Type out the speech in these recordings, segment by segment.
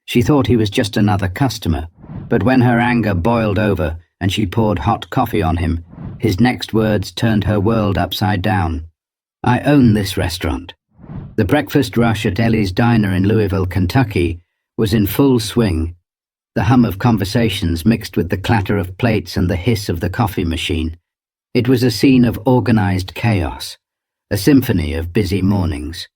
She thought he was just another customer, but when her anger boiled over and she poured hot coffee on him, his next words turned her world upside down. "I own this restaurant." The breakfast rush at Ellie's Diner in Louisville, Kentucky, was in full swing. The hum of conversations mixed with the clatter of plates and the hiss of the coffee machine. It was a scene of organized chaos, a symphony of busy mornings.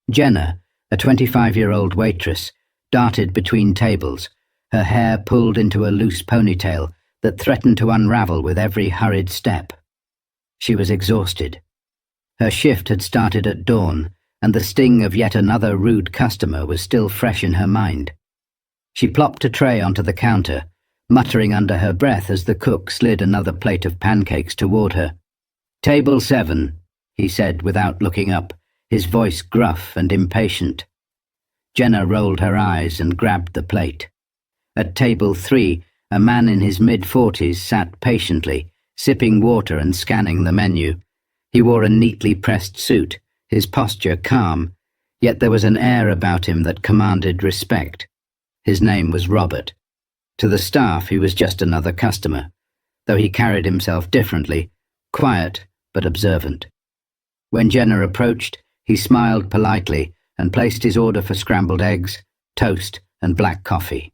Jenna, a 25-year-old waitress, darted between tables, her hair pulled into a loose ponytail that threatened to unravel with every hurried step. She was exhausted. Her shift had started at dawn, and the sting of yet another rude customer was still fresh in her mind. She plopped a tray onto the counter, muttering under her breath as the cook slid another plate of pancakes toward her. "Table 7, he said without looking up, his voice gruff and impatient. Jenna rolled her eyes and grabbed the plate. At table 3, a man in his mid-40s sat patiently, sipping water and scanning the menu. He wore a neatly pressed suit, his posture calm, yet there was an air about him that commanded respect. His name was Robert. To the staff, he was just another customer, though he carried himself differently, quiet but observant. When Jenna approached, he smiled politely and placed his order for scrambled eggs, toast, and black coffee.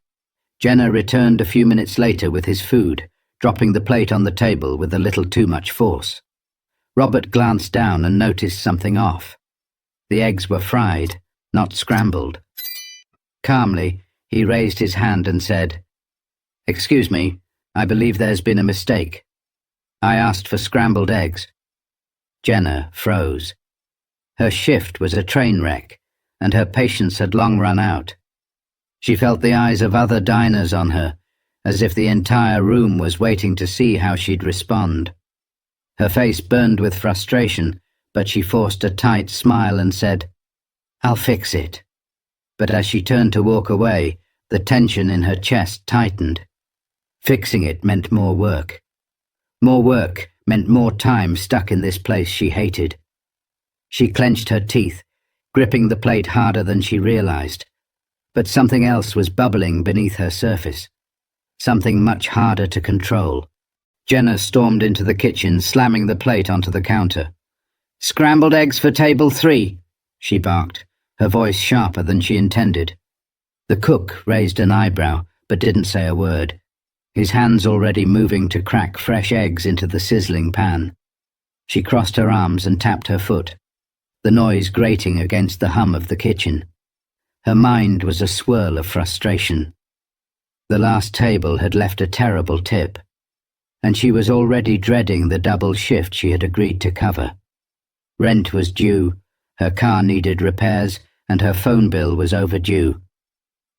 Jenna returned a few minutes later with his food, dropping the plate on the table with a little too much force. Robert glanced down and noticed something off. The eggs were fried, not scrambled. Calmly, he raised his hand and said, "Excuse me, I believe there's been a mistake. I asked for scrambled eggs." Jenna froze. Her shift was a train wreck, and her patience had long run out. She felt the eyes of other diners on her, as if the entire room was waiting to see how she'd respond. Her face burned with frustration, but she forced a tight smile and said, "I'll fix it." But as she turned to walk away, the tension in her chest tightened. Fixing it meant more work. More work meant more time stuck in this place she hated. She clenched her teeth, gripping the plate harder than she realized. But something else was bubbling beneath her surface. Something much harder to control. Jenna stormed into the kitchen, slamming the plate onto the counter. "Scrambled eggs for table 3, she barked, her voice sharper than she intended. The cook raised an eyebrow, but didn't say a word, his hands already moving to crack fresh eggs into the sizzling pan. She crossed her arms and tapped her foot, the noise grating against the hum of the kitchen. Her mind was a swirl of frustration. The last table had left a terrible tip, and she was already dreading the double shift she had agreed to cover. Rent was due, her car needed repairs, and her phone bill was overdue.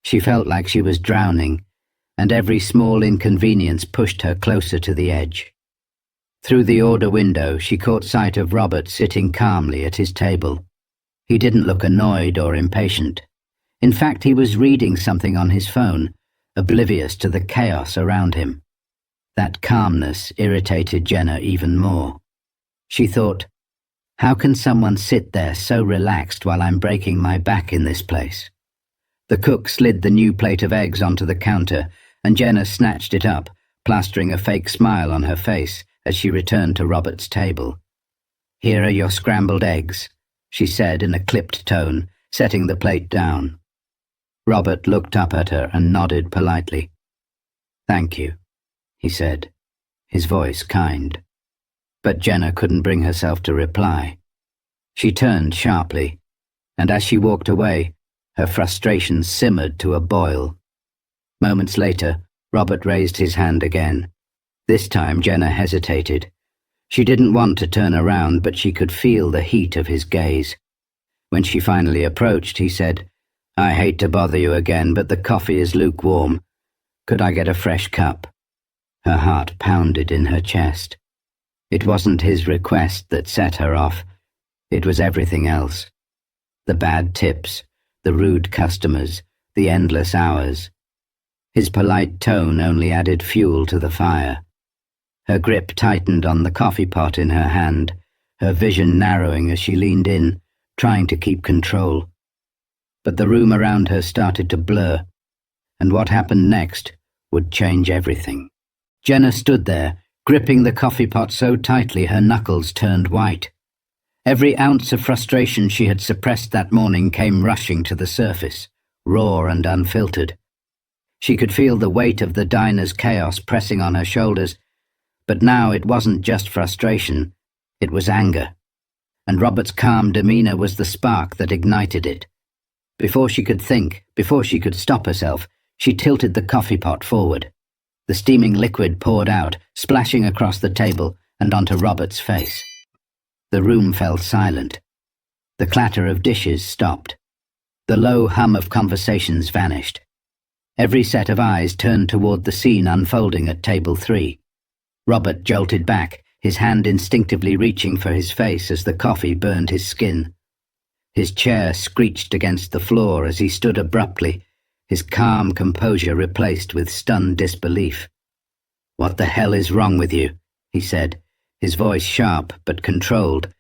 She felt like she was drowning, and every small inconvenience pushed her closer to the edge. Through the order window, she caught sight of Robert sitting calmly at his table. He didn't look annoyed or impatient. In fact, he was reading something on his phone, oblivious to the chaos around him. That calmness irritated Jenna even more. She thought, how can someone sit there so relaxed while I'm breaking my back in this place? The cook slid the new plate of eggs onto the counter, and Jenna snatched it up, plastering a fake smile on her face as she returned to Robert's table. "Here are your scrambled eggs," she said in a clipped tone, setting the plate down. Robert looked up at her and nodded politely. "Thank you," he said, his voice kind. But Jenna couldn't bring herself to reply. She turned sharply, and as she walked away, her frustration simmered to a boil. Moments later, Robert raised his hand again. This time Jenna hesitated. She didn't want to turn around, but she could feel the heat of his gaze. When she finally approached, he said, "I hate to bother you again, but the coffee is lukewarm. Could I get a fresh cup?" Her heart pounded in her chest. It wasn't his request that set her off. It was everything else. The bad tips, the rude customers, the endless hours. His polite tone only added fuel to the fire. Her grip tightened on the coffee pot in her hand, her vision narrowing as she leaned in, trying to keep control. But the room around her started to blur. and what happened next would change everything. Jenna stood there, gripping the coffee pot so tightly her knuckles turned white. Every ounce of frustration she had suppressed that morning came rushing to the surface, raw and unfiltered. She could feel the weight of the diner's chaos pressing on her shoulders, but now it wasn't just frustration, it was anger. And Robert's calm demeanor was the spark that ignited it. Before she could think, before she could stop herself, she tilted the coffee pot forward. The steaming liquid poured out, splashing across the table and onto Robert's face. The room fell silent. The clatter of dishes stopped. The low hum of conversations vanished. Every set of eyes turned toward the scene unfolding at table 3. Robert jolted back, his hand instinctively reaching for his face as the coffee burned his skin. His chair screeched against the floor as he stood abruptly, his calm composure replaced with stunned disbelief. "What the hell is wrong with you?" he said, his voice sharp but controlled,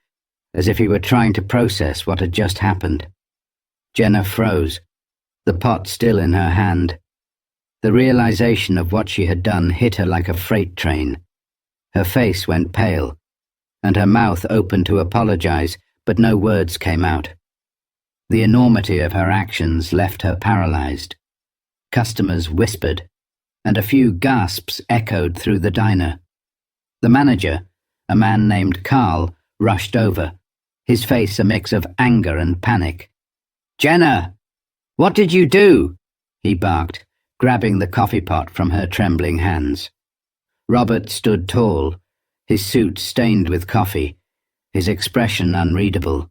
as if he were trying to process what had just happened. Jenna froze, the pot still in her hand. The realization of what she had done hit her like a freight train. Her face went pale, and her mouth opened to apologize, but no words came out. The enormity of her actions left her paralyzed. Customers whispered, and a few gasps echoed through the diner. The manager, a man named Carl, rushed over, his face a mix of anger and panic. "Jenna! What did you do?" he barked, grabbing the coffee pot from her trembling hands. Robert stood tall, his suit stained with coffee, his expression unreadable.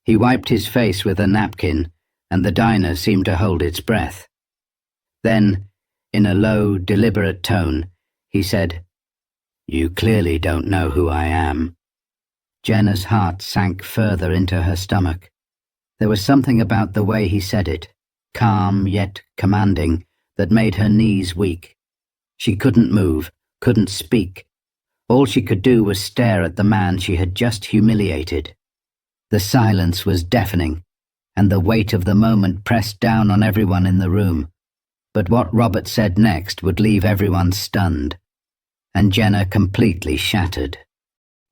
He wiped his face with a napkin, and the diner seemed to hold its breath. Then, in a low, deliberate tone, he said, "You clearly don't know who I am." Jenna's heart sank further into her stomach. There was something about the way he said it, calm yet commanding, that made her knees weak. She couldn't move, couldn't speak. All she could do was stare at the man she had just humiliated. The silence was deafening, and the weight of the moment pressed down on everyone in the room. But what Robert said next would leave everyone stunned, and Jenna completely shattered.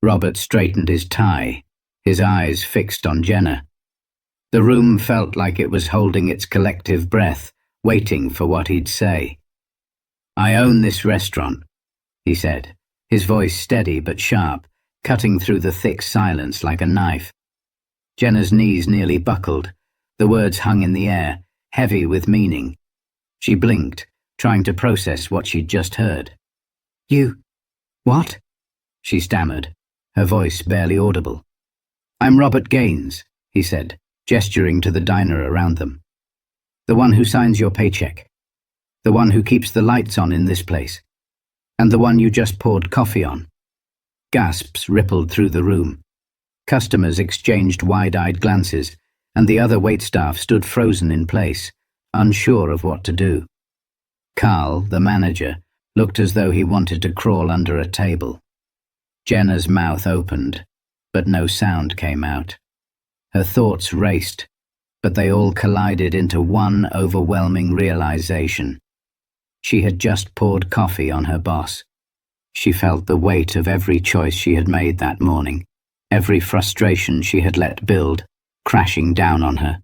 Robert straightened his tie, his eyes fixed on Jenna. The room felt like it was holding its collective breath, waiting for what he'd say. "I own this restaurant," he said, his voice steady but sharp, cutting through the thick silence like a knife. Jenna's knees nearly buckled. The words hung in the air, heavy with meaning. She blinked, trying to process what she'd just heard. "You... what?" she stammered, her voice barely audible. "I'm Robert Gaines," he said, gesturing to the diner around them. "The one who signs your paycheck. The one who keeps the lights on in this place. And the one you just poured coffee on." Gasps rippled through the room. Customers exchanged wide-eyed glances, and the other waitstaff stood frozen in place, unsure of what to do. Carl, the manager, looked as though he wanted to crawl under a table. Jenna's mouth opened, but no sound came out. Her thoughts raced, but they all collided into one overwhelming realization. She had just poured coffee on her boss. She felt the weight of every choice she had made that morning, every frustration she had let build, crashing down on her.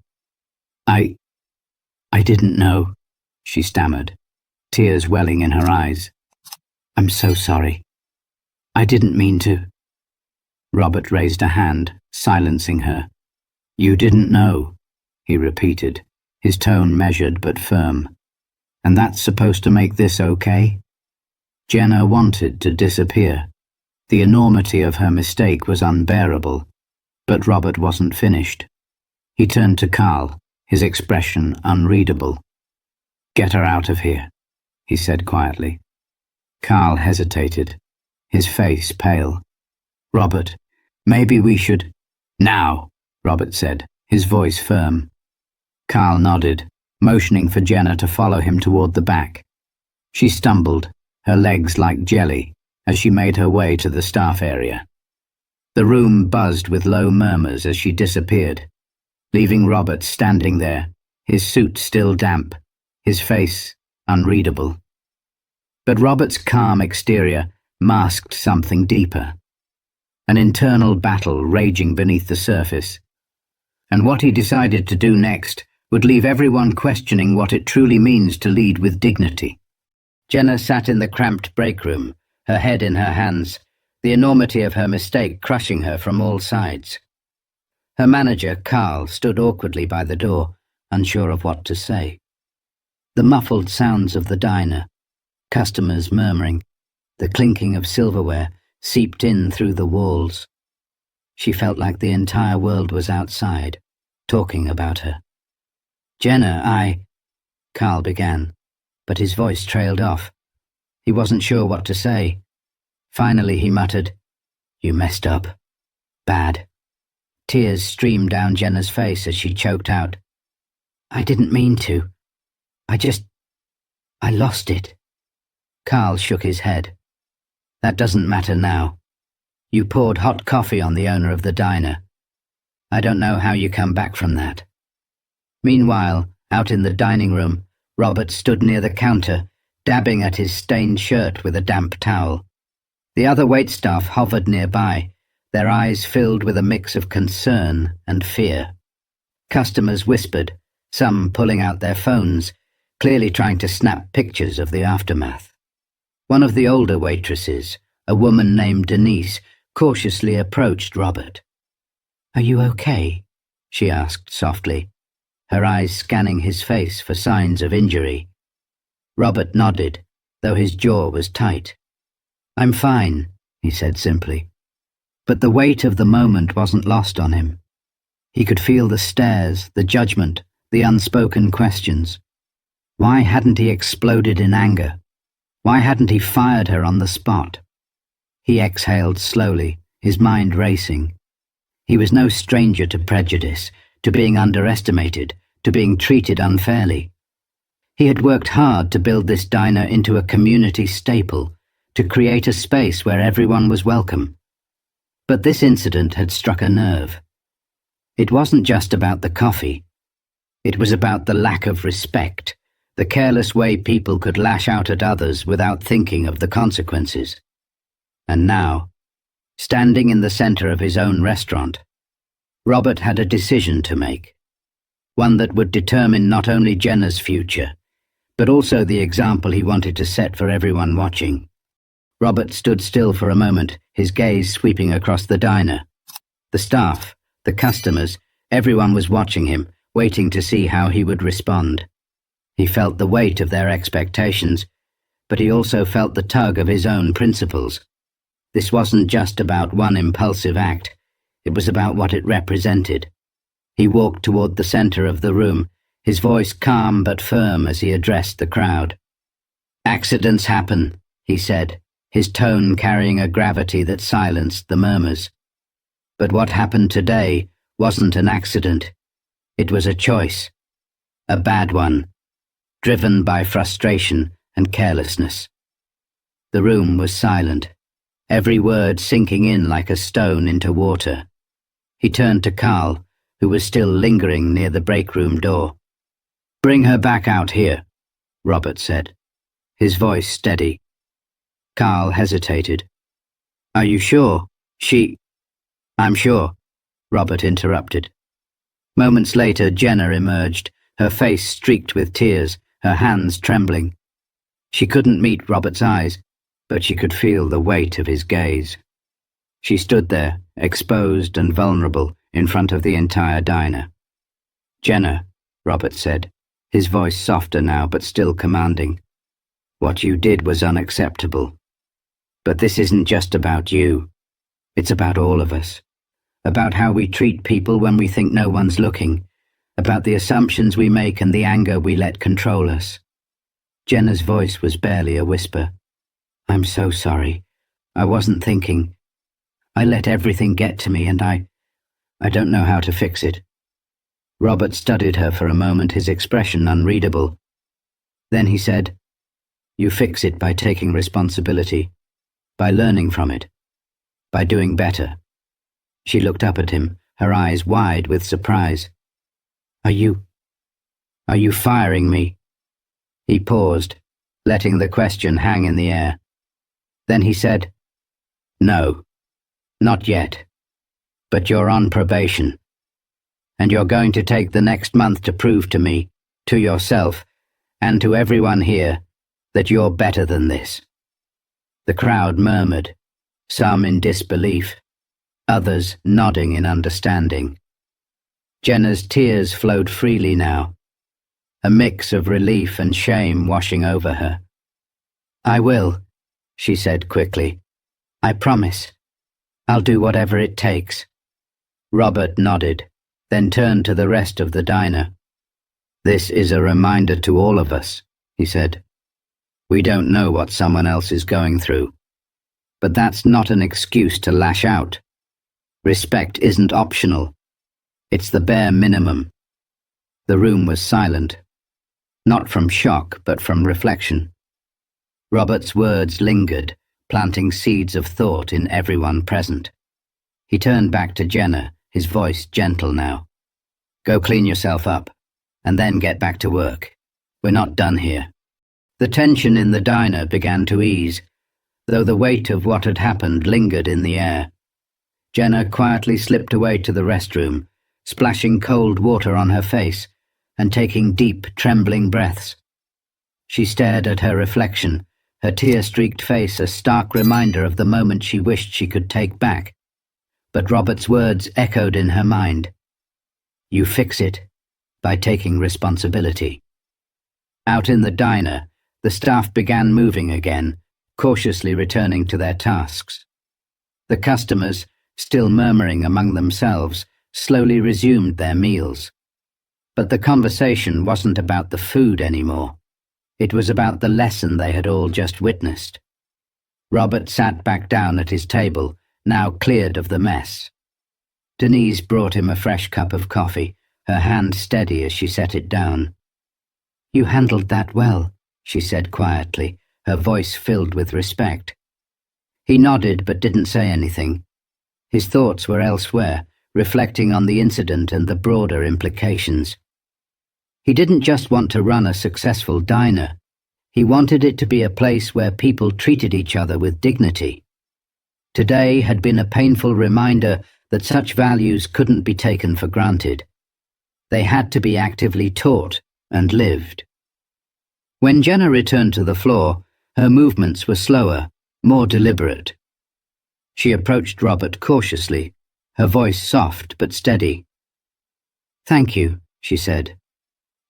I didn't know," she stammered, tears welling in her eyes. "I'm so sorry. I didn't mean to." Robert raised a hand, silencing her. "You didn't know," he repeated, his tone measured but firm. "And that's supposed to make this okay?" Jenna wanted to disappear. The enormity of her mistake was unbearable, but Robert wasn't finished. He turned to Carl, his expression unreadable. "Get her out of here," he said quietly. Carl hesitated, his face pale. "Robert, maybe we should—" "Now," Robert said, his voice firm. Carl nodded, motioning for Jenna to follow him toward the back. She stumbled, her legs like jelly, as she made her way to the staff area. The room buzzed with low murmurs as she disappeared, leaving Robert standing there, his suit still damp, his face unreadable. But Robert's calm exterior masked something deeper, an internal battle raging beneath the surface. And what he decided to do next would leave everyone questioning what it truly means to lead with dignity. Jenna sat in the cramped break room, her head in her hands, the enormity of her mistake crushing her from all sides. Her manager, Carl, stood awkwardly by the door, unsure of what to say. The muffled sounds of the diner, customers murmuring, the clinking of silverware seeped in through the walls. She felt like the entire world was outside, talking about her. "Jenna, Carl began, but his voice trailed off. He wasn't sure what to say. Finally he muttered, "You messed up. Bad." Tears streamed down Jenna's face as she choked out, "I didn't mean to. I lost it." Carl shook his head. "That doesn't matter now. You poured hot coffee on the owner of the diner. I don't know how you come back from that." Meanwhile, out in the dining room, Robert stood near the counter, dabbing at his stained shirt with a damp towel. The other waitstaff hovered nearby, their eyes filled with a mix of concern and fear. Customers whispered, some pulling out their phones, clearly trying to snap pictures of the aftermath. One of the older waitresses, a woman named Denise, cautiously approached Robert. "Are you okay?" she asked softly, her eyes scanning his face for signs of injury. Robert nodded, though his jaw was tight. "I'm fine," he said simply. But the weight of the moment wasn't lost on him. He could feel the stares, the judgment, the unspoken questions. Why hadn't he exploded in anger? Why hadn't he fired her on the spot? He exhaled slowly, his mind racing. He was no stranger to prejudice, to being underestimated, to being treated unfairly. He had worked hard to build this diner into a community staple, to create a space where everyone was welcome. But this incident had struck a nerve. It wasn't just about the coffee. It was about the lack of respect, the careless way people could lash out at others without thinking of the consequences. And now, standing in the center of his own restaurant, Robert had a decision to make, one that would determine not only Jenna's future, but also the example he wanted to set for everyone watching. Robert stood still for a moment, his gaze sweeping across the diner. The staff, the customers, everyone was watching him, waiting to see how he would respond. He felt the weight of their expectations, but he also felt the tug of his own principles. This wasn't just about one impulsive act, it was about what it represented. He walked toward the center of the room, his voice calm but firm as he addressed the crowd. "Accidents happen," he said, his tone carrying a gravity that silenced the murmurs. But what happened today wasn't an accident. It was a choice. A bad one, driven by frustration and carelessness. The room was silent, every word sinking in like a stone into water. He turned to Carl, who was still lingering near the break room door. "Bring her back out here," Robert said, his voice steady. Carl hesitated. "Are you sure? I'm sure," Robert interrupted. Moments later, Jenna emerged, her face streaked with tears, her hands trembling. She couldn't meet Robert's eyes, but she could feel the weight of his gaze. She stood there, exposed and vulnerable, in front of the entire diner. "Jenna," Robert said, his voice softer now but still commanding, "what you did was unacceptable. But this isn't just about you. It's about all of us. About how we treat people when we think no one's looking. About the assumptions we make and the anger we let control us." Jenna's voice was barely a whisper. "I'm so sorry. I wasn't thinking. I let everything get to me and I don't know how to fix it." Robert studied her for a moment, his expression unreadable. Then he said, "You fix it by taking responsibility, by learning from it, by doing better." She looked up at him, her eyes wide with surprise. Are you firing me?" He paused, letting the question hang in the air. Then he said, "No, not yet. But you're on probation. And you're going to take the next month to prove to me, to yourself, and to everyone here, that you're better than this." The crowd murmured, some in disbelief, others nodding in understanding. Jenna's tears flowed freely now, a mix of relief and shame washing over her. "I will," she said quickly. "I promise. I'll do whatever it takes." Robert nodded, then turned to the rest of the diner. "This is a reminder to all of us," he said. "We don't know what someone else is going through. But that's not an excuse to lash out. Respect isn't optional. It's the bare minimum." The room was silent, not from shock, but from reflection. Robert's words lingered, planting seeds of thought in everyone present. He turned back to Jenna, his voice gentle now. "Go clean yourself up, and then get back to work. We're not done here." The tension in the diner began to ease, though the weight of what had happened lingered in the air. Jenna quietly slipped away to the restroom, splashing cold water on her face and taking deep, trembling breaths. She stared at her reflection, her tear-streaked face a stark reminder of the moment she wished she could take back. But Robert's words echoed in her mind. "You fix it by taking responsibility." Out in the diner, the staff began moving again, cautiously returning to their tasks. The customers, still murmuring among themselves, slowly resumed their meals. But the conversation wasn't about the food anymore. It was about the lesson they had all just witnessed. Robert sat back down at his table, now cleared of the mess. Denise brought him a fresh cup of coffee, her hand steady as she set it down. "You handled that well," she said quietly, her voice filled with respect. He nodded but didn't say anything. His thoughts were elsewhere, reflecting on the incident and the broader implications. He didn't just want to run a successful diner. He wanted it to be a place where people treated each other with dignity. Today had been a painful reminder that such values couldn't be taken for granted. They had to be actively taught and lived. When Jenna returned to the floor, her movements were slower, more deliberate. She approached Robert cautiously, her voice soft but steady. "Thank you," she said,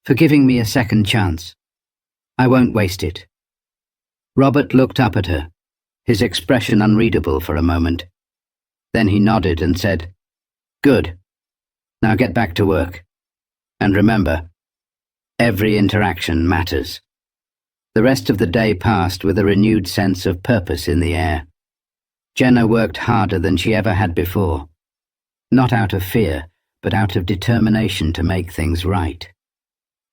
"for giving me a second chance. I won't waste it." Robert looked up at her, his expression unreadable for a moment. Then he nodded and said, "Good. Now get back to work. And remember, every interaction matters." The rest of the day passed with a renewed sense of purpose in the air. Jenna worked harder than she ever had before. Not out of fear, but out of determination to make things right.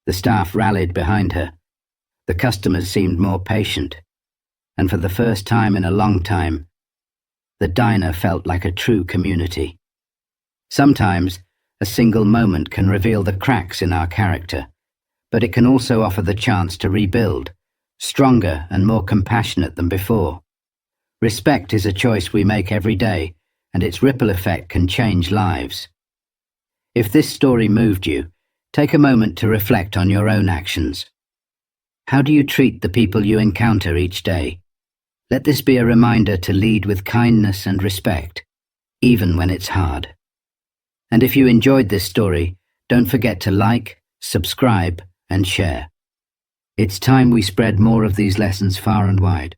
The staff rallied behind her. The customers seemed more patient. And for the first time in a long time, the diner felt like a true community. Sometimes, a single moment can reveal the cracks in our character, but it can also offer the chance to rebuild, stronger and more compassionate than before. Respect is a choice we make every day, and its ripple effect can change lives. If this story moved you, take a moment to reflect on your own actions. How do you treat the people you encounter each day? Let this be a reminder to lead with kindness and respect, even when it's hard. And if you enjoyed this story, don't forget to like, subscribe, and share. It's time we spread more of these lessons far and wide.